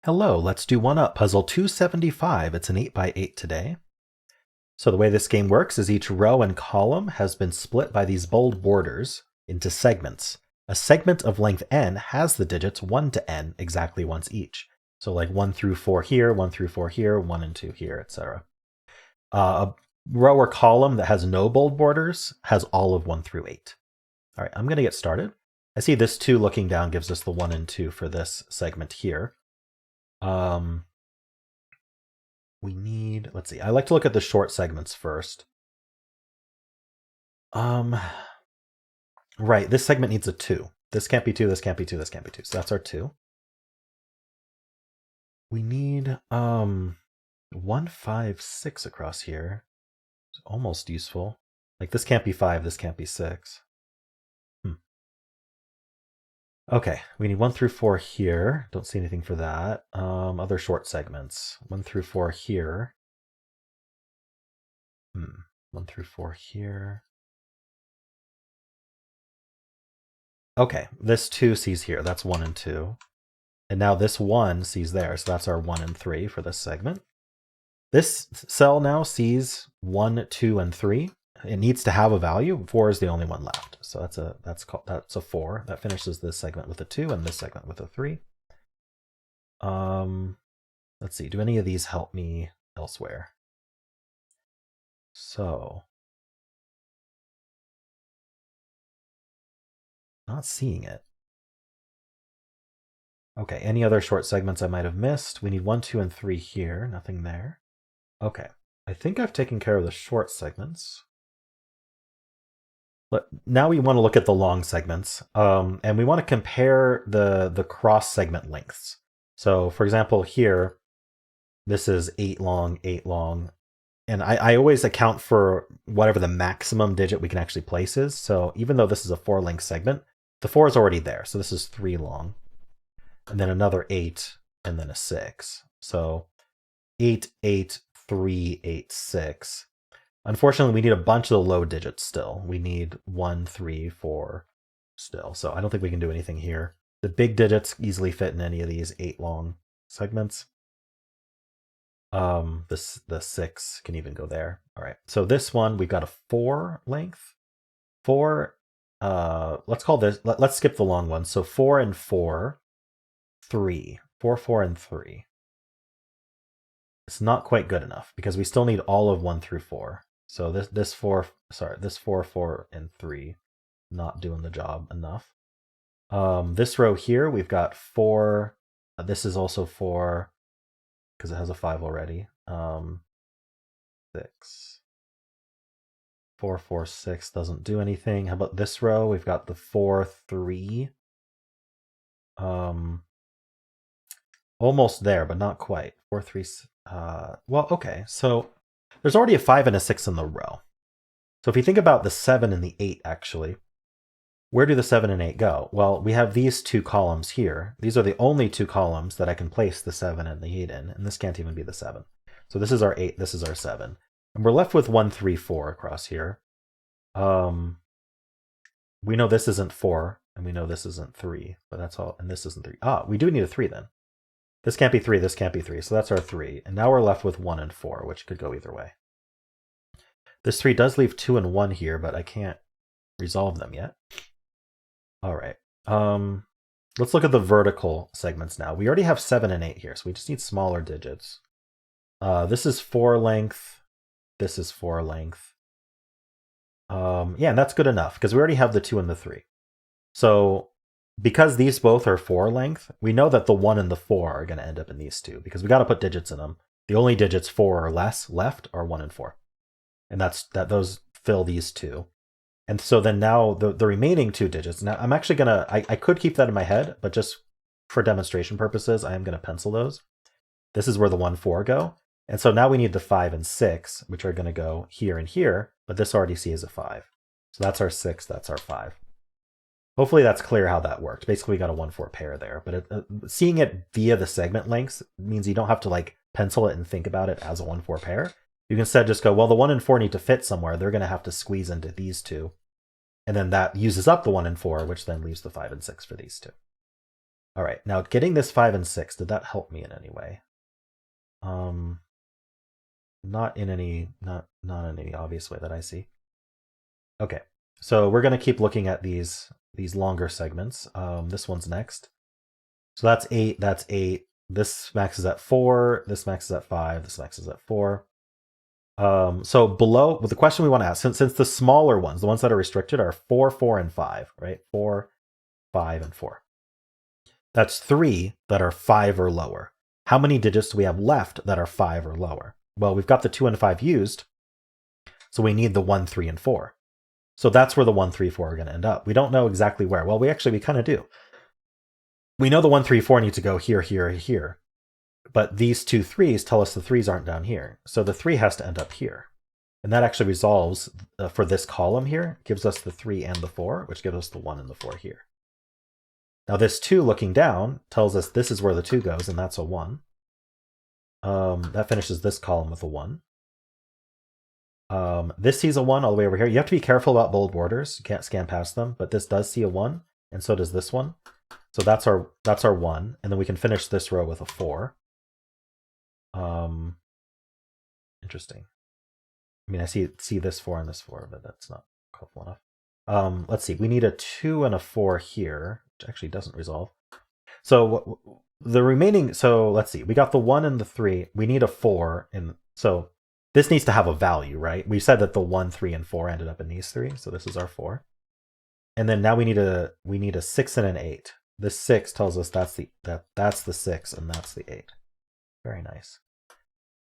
Hello, let's do one up. Puzzle 275. It's an 8x8 today. So the way this game works is each row and column has been split by these bold borders into segments. A segment of length n has the digits 1 to n exactly once each. So like 1 through 4 here, 1 through 4 here, 1 and 2 here, etc. A row or column that has no bold borders has all of 1 through 8. All right, I'm going to get started. I see this 2 looking down gives us the 1 and 2 for this segment here. We need, let's see, I like to look at the short segments first. Right, this segment needs a 2. This can't be 2, this can't be 2, this can't be 2. So that's our 2. We need 1, 5, 6 across here. It's almost useful. Like this can't be 5, this can't be 6. Okay, we need 1 through 4 here. Don't see anything for that. Other short segments. 1 through 4 here. 1 through 4 here. Okay, this 2 sees here. That's 1 and 2. And now this 1 sees there. So that's our 1 and 3 for this segment. This cell now sees 1, 2, and 3. It needs to have a value. 4 is the only one left. So that's a 4. That finishes this segment with a 2 and this segment with a 3. Let's see. Do any of these help me elsewhere? So not seeing it. Okay, any other short segments I might have missed? We need 1, 2, and 3 here. Nothing there. Okay, I think I've taken care of the short segments. Now we want to look at the long segments, and we want to compare the cross segment lengths. So for example, here, this is 8 long, 8 long. And I always account for whatever the maximum digit we can actually place is. So even though this is a 4 length segment, the 4 is already there. So this is 3 long. And then another 8, and then a 6. So 8, 8, 3, 8, 6. Unfortunately, we need a bunch of the low digits still. We need 1, 3, 4 still. So I don't think we can do anything here. The big digits easily fit in any of these 8 long segments. The 6 can even go there. All right. So this one, we've got a 4 length. 4, let's call this, let's skip the long one. So 4 and 4, 3. 4, 4, and 3. It's not quite good enough because we still need all of 1 through 4. So this 4, 4, and 3, not doing the job enough. This row here, we've got 4. This is also 4 because it has a 5 already. 6. 4, 4, 6 doesn't do anything. How about this row? We've got the 4, 3. Almost there, but not quite. 4, 3. Well, okay. So there's already a 5 and a 6 in the row. So if you think about the 7 and the 8, actually, where do the 7 and 8 go? Well, we have these 2 columns here. These are the only 2 columns that I can place the 7 and the 8 in, and this can't even be the 7. So this is our 8, this is our 7. And we're left with 1, 3, 4 across here. We know this isn't 4, and we know this isn't 3, but that's all, and this isn't 3. We do need a 3 then. This can't be 3, this can't be 3, so that's our 3. And now we're left with 1 and 4, which could go either way. This 3 does leave 2 and 1 here, but I can't resolve them yet. All right. Let's look at the vertical segments now. We already have 7 and 8 here, so we just need smaller digits. This is 4 length. This is 4 length. Yeah, and that's good enough because we already have the 2 and the 3. So because these both are 4 length, we know that the 1 and the 4 are going to end up in these 2 because we got to put digits in them. The only digits 4 or less left are 1 and 4. And those fill these 2. And so then now the remaining 2 digits, now I'm actually going to, I could keep that in my head, but just for demonstration purposes, I am going to pencil those. This is where the 1, 4 go. And so now we need the 5 and 6, which are going to go here and here, but this already sees a 5. So that's our 6, that's our 5. Hopefully that's clear how that worked. Basically, we got a 1, 4 pair there. But seeing it via the segment lengths means you don't have to like pencil it and think about it as a 1, 4 pair. You can instead just go, well, the 1 and 4 need to fit somewhere. They're going to have to squeeze into these 2. And then that uses up the 1 and 4, which then leaves the 5 and 6 for these 2. All right, now getting this 5 and 6, did that help me in any way? Not in any obvious way that I see. Okay, so we're going to keep looking at these longer segments. This one's next. So that's 8, that's 8. This maxes at 4, this maxes at 5, this maxes at 4. So below, the question we want to ask, since the smaller ones, the ones that are restricted, are 4, 4, and 5, right? 4, 5, and 4. That's 3 that are 5 or lower. How many digits do we have left that are 5 or lower? Well, we've got the 2 and 5 used, so we need the 1, 3, and 4. So that's where the 1, 3, 4 are going to end up. We don't know exactly where. Well, we kind of do. We know the 1, 3, 4 need to go here, here, here. But these 2 3s tell us the 3s aren't down here. So the 3 has to end up here. And that actually resolves for this column here, gives us the 3 and the 4, which gives us the 1 and the 4 here. Now this 2 looking down tells us this is where the 2 goes, and that's a 1. That finishes this column with a 1. This sees a 1 all the way over here. You have to be careful about bold borders. You can't scan past them, but this does see a 1, and so does this one. So that's our 1, and then we can finish this row with a 4. Interesting. I mean, I see this 4 and this 4, but that's not helpful enough. Let's see. We need a 2 and a 4 here, which actually doesn't resolve. So the remaining, so let's see. We got the 1 and the 3. We need a 4, and so this needs to have a value, right? We said that the 1, 3, and 4 ended up in these 3, so this is our 4. And then now we need a 6 and an 8. This 6 tells us that's the 6 and that's the 8. Very nice.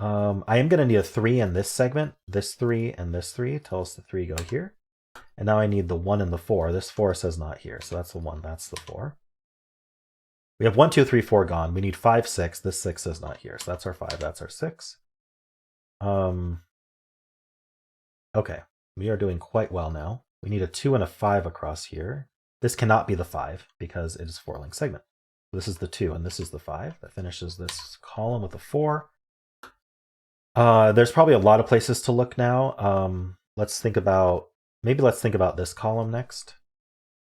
I am going to need a 3 in this segment. This 3 and this 3 tell us the 3 go here. And now I need the 1 and the 4. This 4 says not here, so that's the 1, that's the 4. We have 1, 2, 3, 4 gone. We need 5, 6. This 6 says not here, so that's our 5, that's our 6. Okay, we are doing quite well now. We need a 2 and a 5 across here. This cannot be the 5 because it is a 4-link segment. This is the 2 and this is the 5. That finishes this column with a 4. There's probably a lot of places to look now. Let's think about this column next.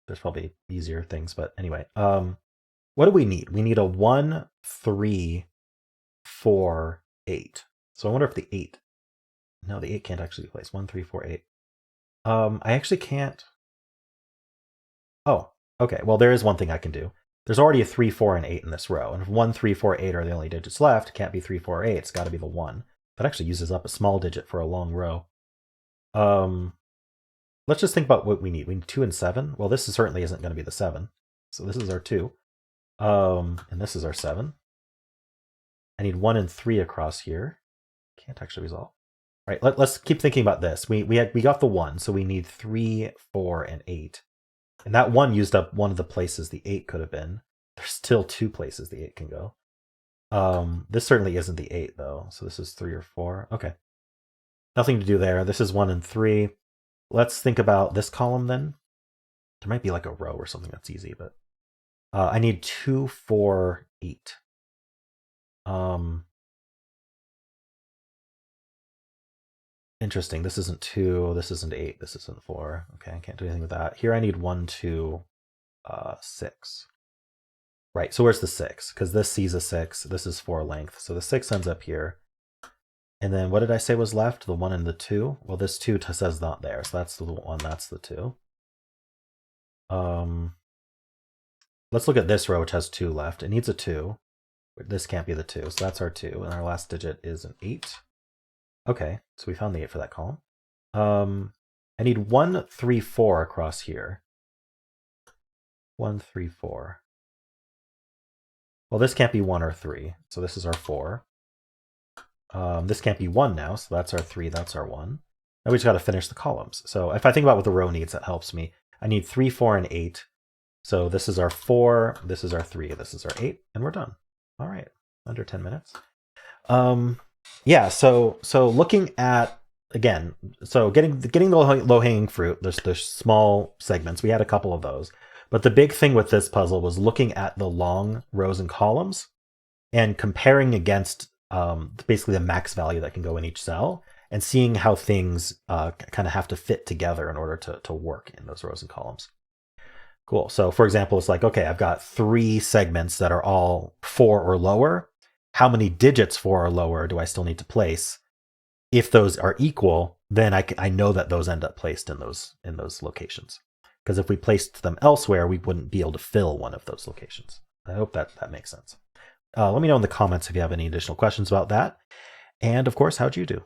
There's probably easier things, but anyway. What do we need? We need a 1, 3, 4, 8. So I wonder if the 8. No, the 8 can't actually be placed. 1, 3, 4, 8. I actually can't. Oh, okay. Well, there is one thing I can do. There's already a 3, 4, and 8 in this row. And if 1, 3, 4, 8 are the only digits left, it can't be 3, 4, 8. It's got to be the 1. That actually uses up a small digit for a long row. Let's just think about what we need. We need 2 and 7. Well, this certainly isn't going to be the 7. So this is our 2. And this is our 7. I need 1 and 3 across here. Can't actually resolve. All right, let's keep thinking about this. We got the 1, so we need 3, 4, and 8. And that 1 used up one of the places the 8 could have been. There's still 2 places the 8 can go. This certainly isn't the 8, though. So this is 3 or 4. Okay. Nothing to do there. This is 1 and 3. Let's think about this column then. There might be like a row or something that's easy, but I need 2, 4, 8. Interesting. This isn't 2. This isn't 8. This isn't 4. Okay, I can't do anything with that. Here I need 1, 2, 6. Right, so where's the 6? Because this sees a 6. This is 4 length. So the 6 ends up here. And then what did I say was left? The 1 and the 2? Well, this 2 says not there. So that's the 1, that's the 2. Let's look at this row, which has 2 left. It needs a 2. This can't be the 2. So that's our 2. And our last digit is an 8. Okay, so we found the 8 for that column. I need 1, 3, 4 across here. 1, 3, 4. Well, this can't be 1 or 3, so this is our 4. This can't be 1 now, so that's our 3, that's our 1. Now we just got to finish the columns. So if I think about what the row needs, that helps me. I need 3, 4, and 8. So this is our 4, this is our 3, this is our 8, and we're done. All right, under 10 minutes. Yeah, so looking at, again, so getting the low-hanging fruit, there's small segments. We had a couple of those. But the big thing with this puzzle was looking at the long rows and columns and comparing against basically the max value that can go in each cell and seeing how things kind of have to fit together in order to work in those rows and columns. Cool. So for example, it's like, okay, I've got 3 segments that are all 4 or lower. How many digits 4 or lower do I still need to place? If those are equal, then I know that those end up placed in those locations. Because if we placed them elsewhere, we wouldn't be able to fill one of those locations. I hope that makes sense. Let me know in the comments if you have any additional questions about that. And of course, how'd you do?